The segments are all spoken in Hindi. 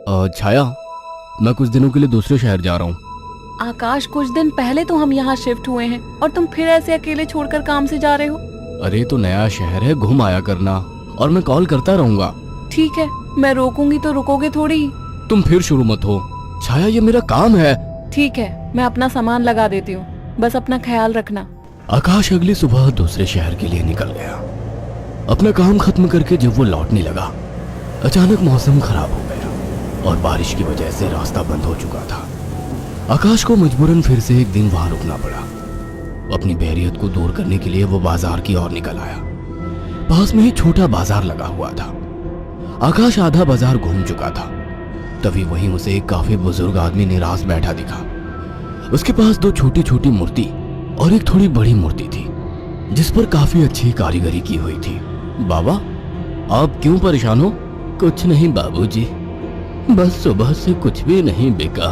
छाया, मैं कुछ दिनों के लिए दूसरे शहर जा रहा हूँ। आकाश, कुछ दिन पहले तो हम यहाँ शिफ्ट हुए हैं और तुम फिर ऐसे अकेले छोड़कर काम से जा रहे हो। अरे तो नया शहर है, घूम आया करना, और मैं कॉल करता रहूंगा। ठीक है, मैं रोकूंगी तो रुकोगे थोड़ी ही। तुम फिर शुरू मत हो छाया, ये मेरा काम है। ठीक है, मैं अपना सामान लगा देती हूँ, बस अपना ख्याल रखना। आकाश अगली सुबह दूसरे शहर के लिए निकल गया। अपना काम खत्म करके जब वो लौटने लगा, अचानक मौसम खराब हो गया और बारिश की वजह से रास्ता बंद हो चुका था। आकाश को मजबूरन फिर से एक दिन वहां रुकना पड़ा। अपनी बोरियत को दूर करने के लिए वो बाजार की ओर निकल आया। पास में ही छोटा बाजार लगा हुआ था। आकाश आधा बाजार घूम चुका था, तभी वहीं उसे एक काफी बुजुर्ग आदमी निराश बैठा दिखा। उसके पास दो छोटी छोटी मूर्ति और एक थोड़ी बड़ी मूर्ति थी, जिस पर काफी अच्छी कारीगरी की हुई थी। बाबा, आप क्यों परेशान हो? कुछ नहीं बाबूजी, बस सुबह से कुछ भी नहीं बिका।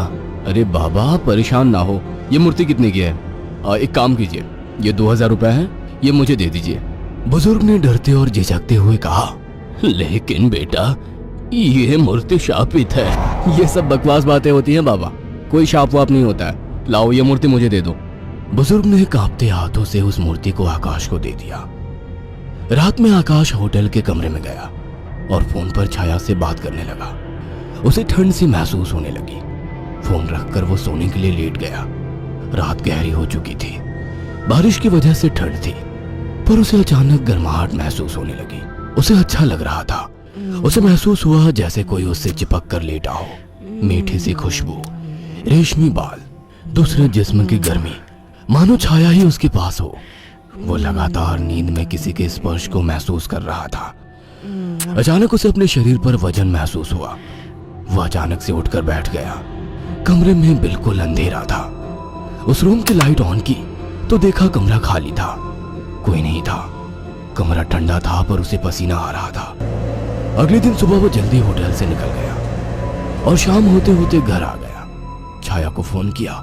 अरे बाबा, परेशान ना हो। ये मूर्ति कितने की है? एक काम कीजिए, ये 2000 रुपए है, ये मुझे दे दीजिए। बुजुर्ग ने डरते और झिझकते हुए कहा, लेकिन बेटा, ये मूर्ति शापित है। ये सब बकवास बातें होती हैं बाबा, कोई शाप वाप नहीं होता है। लाओ, ये मूर्ति मुझे दे दो। बुजुर्ग ने कांपते हाथों से उस मूर्ति को आकाश को दे दिया। रात में आकाश होटल के कमरे में गया और फोन पर छाया से बात करने लगा। उसे ठंड सी महसूस होने लगी। फोन रखकर वो सोने के लिए लेट गया। रात गहरी हो चुकी थी, बारिश की वजह से ठंड थी, पर उसे अचानक गर्माहट महसूस होने लगी। उसे अच्छा लग रहा था। उसे महसूस हुआ जैसे कोई उससे चिपक कर लेटा हो। मीठी सी खुशबू, रेशमी बाल, दूसरे जिस्म की गर्मी, मानो छाया ही उसके पास हो। वो लगातार नींद में किसी के स्पर्श को महसूस कर रहा था। अचानक उसे अपने शरीर पर वजन महसूस हुआ। वो अचानक से उठकर बैठ गया। कमरे में बिल्कुल अंधेरा था। उस रूम की लाइट ऑन की तो देखा कमरा खाली था, कोई नहीं था। कमरा ठंडा था पर उसे पसीना आ रहा था। अगले दिन सुबह वो जल्दी होटल से निकल गया और शाम होते होते घर आ गया। छाया को फोन किया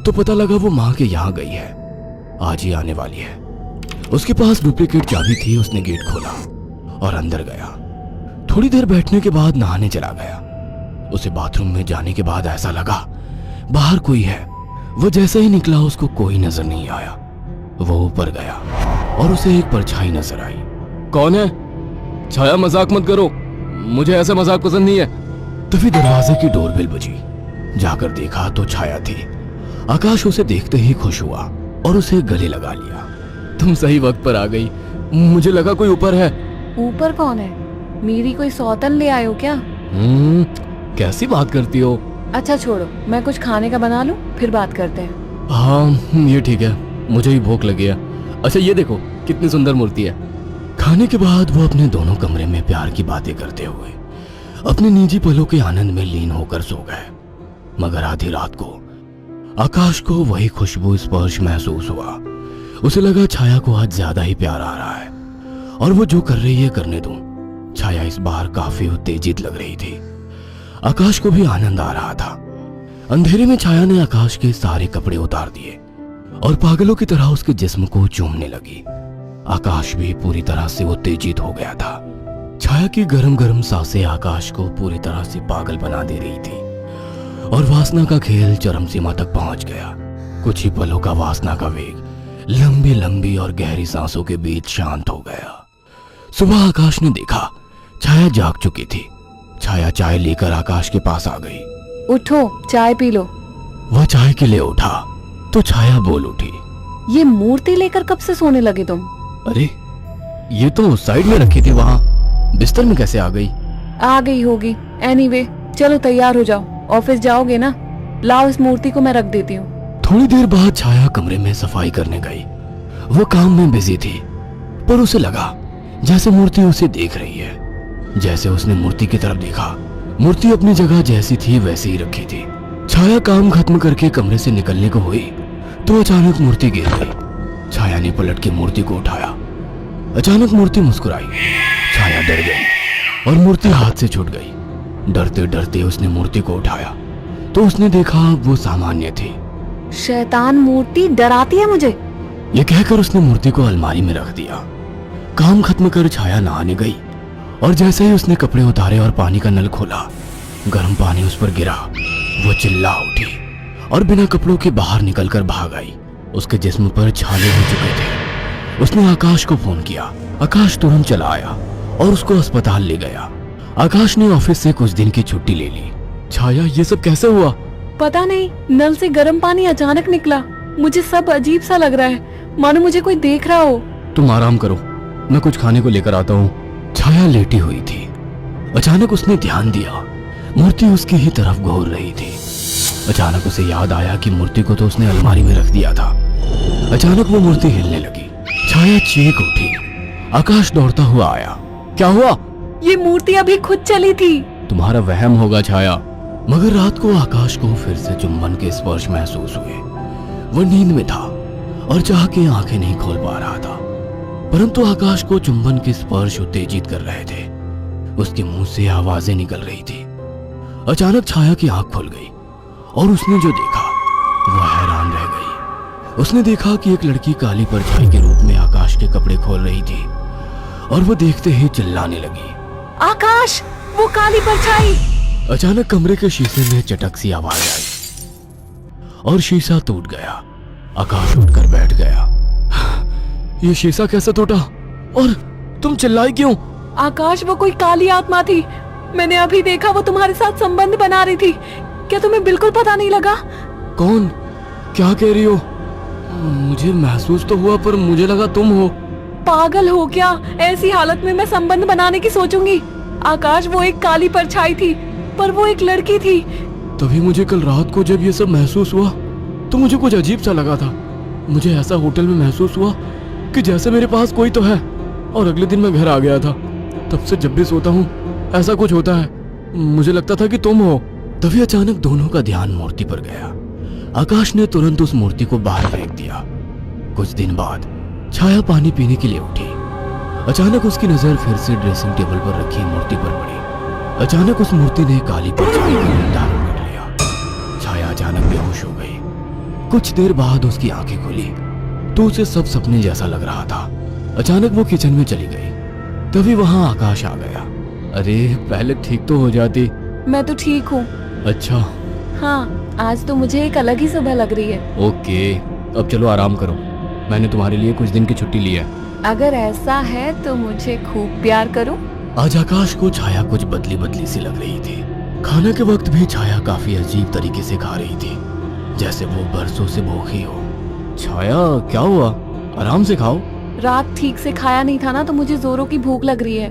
तो पता लगा वो माँ के यहाँ गई है, आज ही आने वाली है। उसके पास डुप्लीकेट चाबी थी। उसने गेट खोला और अंदर गया। थोड़ी देर बैठने के बाद नहाने चला गया। उसे बाथरूम में जाने के बाद ऐसा लगा बाहर कोई है। वो जैसे ही निकला उसको कोई नजर नहीं आया। वो ऊपर गया और उसे एक परछाई नजर आई। कौन है? छाया, मजाक मत करो, मुझे ऐसा मजाक पसंद नहीं है। तभी दरवाजे की डोरबेल बजी। जाकर देखा तो छाया थी। आकाश उसे देखते ही खुश हुआ और उसे गले लगा लिया। तुम सही वक्त पर आ गई, मुझे लगा कोई ऊपर है। ऊपर कौन है? मेरी कोई सौतन ले आए हो क्या? कैसी बात करती हो? अच्छा छोड़ो, मैं कुछ खाने का बना लूं, फिर बात करते हैं। हाँ ये ठीक है, मुझे भी भूख लगी है। अच्छा ये देखो कितनी सुंदर मूर्ति है। खाने के बाद वो अपने दोनों कमरे में प्यार की बातें करते हुए अपने निजी पलों के आनंद में लीन होकर सो गए। मगर आधी रात को आकाश को वही खुशबू स्पर्श महसूस हुआ। उसे लगा छाया को आज ज्यादा ही प्यार आ रहा है और वो जो कर रही है करने दूं। छाया इस बार काफी उत्तेजित लग रही थी। आकाश को भी आनंद आ रहा था। अंधेरे में छाया ने आकाश के सारे कपड़े उतार दिए और पागलों की तरह उसके जिस्म को चूमने लगी। आकाश भी पूरी तरह से उत्तेजित हो गया था। छाया की गरम गरम सांसें आकाश को पूरी तरह से पागल बना दे रही थी और वासना का खेल चरम सीमा तक पहुंच गया। कुछ ही पलों का वासना का वेग लंबी लंबी और गहरी सांसों के बीच शांत हो गया। सुबह आकाश ने देखा छाया जाग चुकी थी। छाया चाय लेकर आकाश के पास आ गई। उठो, चाय पी लो। वह चाय के लिए उठा तो छाया बोल उठी, ये मूर्ति लेकर कब से सोने लगे तुम? अरे ये तो साइड में रखी थी, वहां बिस्तर में कैसे आ गई? आ गई होगी। एनीवे, चलो तैयार हो जाओ, ऑफिस जाओगे ना? लाओ, इस मूर्ति को मैं रख देती हूँ। थोड़ी देर बाद छाया कमरे में सफाई करने गई। वो काम में बिजी थी, पर उसे लगा जैसे मूर्ति उसे देख रही है। जैसे उसने मूर्ति की तरफ देखा, मूर्ति अपनी जगह जैसी थी वैसे ही रखी थी। छाया काम खत्म करके कमरे से निकलने को हुई तो अचानक मूर्ति गिर गई। छाया ने पलट के मूर्ति को उठाया। अचानक मूर्ति मुस्कुराई। छाया डर गई और मूर्ति हाथ से छूट गई। डरते डरते उसने मूर्ति को उठाया तो उसने देखा वो सामान्य थी। शैतान मूर्ति डराती है मुझे। ये कहकर उसने मूर्ति को अलमारी में रख दिया। काम खत्म कर छाया नहाने गई और जैसे ही उसने कपड़े उतारे और पानी का नल खोला गर्म पानी उस पर गिरा। वो चिल्ला उठी और बिना कपड़ों के बाहर निकलकर भाग आई। उसके जिस्म पर छाले हो चुके थे। उसने आकाश को फोन किया। आकाश तुरंत चला आया और उसको अस्पताल ले गया। आकाश ने ऑफिस से कुछ दिन की छुट्टी ले ली। छाया, ये सब कैसे हुआ? पता नहीं, नल से गर्म पानी अचानक निकला। मुझे सब अजीब सा लग रहा है, मानो मुझे कोई देख रहा हो। तुम आराम करो, मैं कुछ खाने को लेकर आता हूँ। छाया लेटी हुई थी। अचानक उसने ध्यान दिया, मूर्ति उसकी ही तरफ घूर रही थी। अचानक उसे याद आया कि मूर्ति को तो उसने अलमारी में रख दिया था। अचानक वो मूर्ति हिलने लगी। छाया चीख उठी। आकाश दौड़ता हुआ आया। क्या हुआ? ये मूर्ति अभी खुद चली थी। तुम्हारा वहम होगा छाया। मगर रात को आकाश को फिर से चुंबन के स्पर्श महसूस हुए। वो नींद में था और चाह के आंखें नहीं खोल पा रहा था, परंतु आकाश को चुंबन के स्पर्श उत्तेजित कर रहे थे। उसके मुंह से आवाजें निकल रही थी। अचानक छाया की आंख खुल गई और उसने जो देखा वो हैरान रह गई। उसने देखा कि एक लड़की काली परछाई के रूप में आकाश के कपड़े खोल रही थी और वो देखते ही चिल्लाने लगी, आकाश, वो काली परछाई! अचानक कमरे के शीशे में चटक सी आवाज आई और शीशा टूट गया। आकाश उठकर बैठ गया। ये शीशा कैसे टूटा? और तुम चिल्लाई क्यों? आकाश, वो कोई काली आत्मा थी। मैंने अभी देखा, वो तुम्हारे साथ संबंध बना रही थी। क्या तुम्हें बिल्कुल पता नहीं लगा? कौन? क्या कह रही हो? मुझे महसूस तो हुआ, पर मुझे लगा तुम हो। पागल हो क्या? ऐसी हालत में मैं संबंध बनाने की सोचूंगी? आकाश, वो एक काली परछाई थी, पर वो एक लड़की थी। तभी मुझे कल रात को जब ये सब महसूस हुआ तो मुझे कुछ अजीब सा लगा था। मुझे ऐसा होटल में महसूस हुआ कि जैसे मेरे पास कोई तो है। और अगले दिन मैं घर आ गया था। तब से जब भी सोता हूँ ऐसा कुछ होता है। मुझे लगता था कि तुम हो। तभी अचानक दोनों का ध्यान मूर्ति पर गया। आकाश ने तुरंत उस मूर्ति को बाहर फेंक दिया। कुछ दिन बाद छाया पानी पीने के लिए उठी। अचानक उसकी नजर फिर से ड्रेसिंग टेबल पर रखी मूर्ति पर पड़ी। अचानक उस मूर्ति ने काली परछाई का रूप धारण कर लिया। छाया अचानक बेहोश हो गई। कुछ देर बाद उसकी आंखें खुली तो उसे सब सपने जैसा लग रहा था। अचानक वो किचन में चली गई। तभी वहां आकाश आ गया। अरे, पहले ठीक तो हो जाती। मैं तो ठीक हूँ। अच्छा। हाँ, आज तो मुझे एक अलग ही सुबह लग रही है। ओके, अब चलो आराम करो। मैंने तुम्हारे लिए कुछ दिन की छुट्टी ली है। अगर ऐसा है तो मुझे खूब प्यार करो। आज आकाश को छाया कुछ बदली बदली सी लग रही थी। खाने के वक्त भी छाया काफी अजीब तरीके से खा रही थी, जैसे वो बरसों से भूखी हो। छाया, क्या हुआ? आराम से खाओ। रात ठीक से खाया नहीं था ना, तो मुझे जोरों की भूख लग रही है।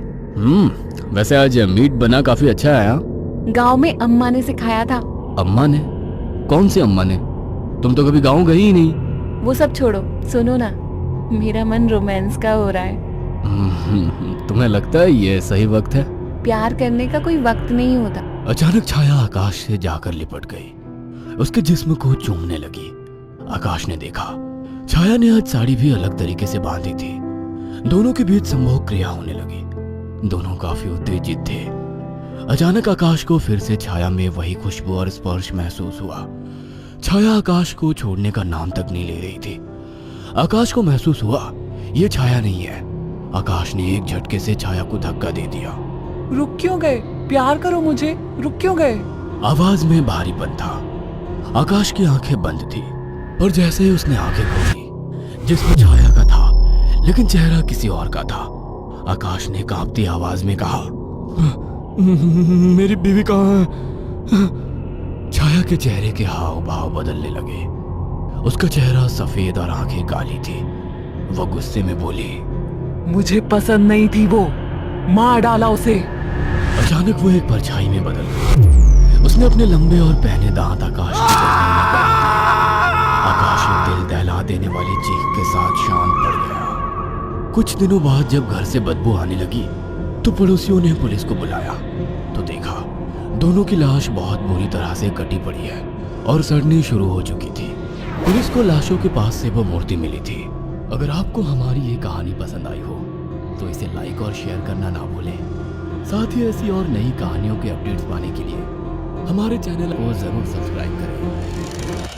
वैसे आज मीट बना काफी अच्छा है। गांव में अम्मा ने सिखाया था। अम्मा ने? कौन सी अम्मा ने? तुम तो कभी गांव गई ही नहीं। वो सब छोड़ो, सुनो ना, मेरा मन रोमांस का हो रहा है। तुम्हें लगता है ये सही वक्त है? प्यार करने का कोई वक्त नहीं होता। अचानक छाया आकाश से जाकर लिपट गई। उसके जिस्म को चूमने लगी। आकाश ने देखा छाया ने आज साड़ी भी अलग तरीके से बांधी थी। दोनों के बीच संभोग क्रिया होने लगी। दोनों काफी उत्तेजित थे। अचानक आकाश को फिर से छाया में वही खुशबू और स्पर्श महसूस हुआ। छाया आकाश को छोड़ने का नाम तक नहीं ले रही थी। आकाश को महसूस हुआ ये छाया नहीं है। आकाश ने एक झटके से छाया को धक्का दे दिया। रुक क्यों गए? प्यार करो मुझे, रुक क्यों गए? आवाज में भारीपन था। आकाश की आंखें बंद थी, पर जैसे ही उसने आंखें खोली, जिसमें छाया का था लेकिन चेहरा किसी और का था। आकाश ने कांपती आवाज में कहा, मेरी बीवी कहाँ है? छाया के चेहरे के हाव भाव बदलने लगे। उसका चेहरा सफेद और आंखें काली थी। वो गुस्से में बोली, मुझे पसंद नहीं थी वो, मार डाला उसे। अचानक वो एक परछाई में बदल गई। उसने अपने लंबे और पहने दांत आकाश की गर्दन में गाड़ दिए। आकाश एक दिल दहला देने वाली चीख के साथ शांत पड़ गया। कुछ दिनों बाद जब घर से बदबू आने लगी तो पड़ोसियों ने पुलिस को बुलाया तो देखा दोनों की लाश बहुत बुरी तरह से कटी पड़ी है और सड़नी शुरू हो चुकी थी। पुलिस को लाशों के पास से वो मूर्ति मिली थी। अगर आपको हमारी ये कहानी पसंद आई हो तो इसे लाइक और शेयर करना ना भूलें। साथ ही ऐसी और नई कहानियों के अपडेट्स पाने के लिए हमारे चैनल को जरूर सब्सक्राइब करें।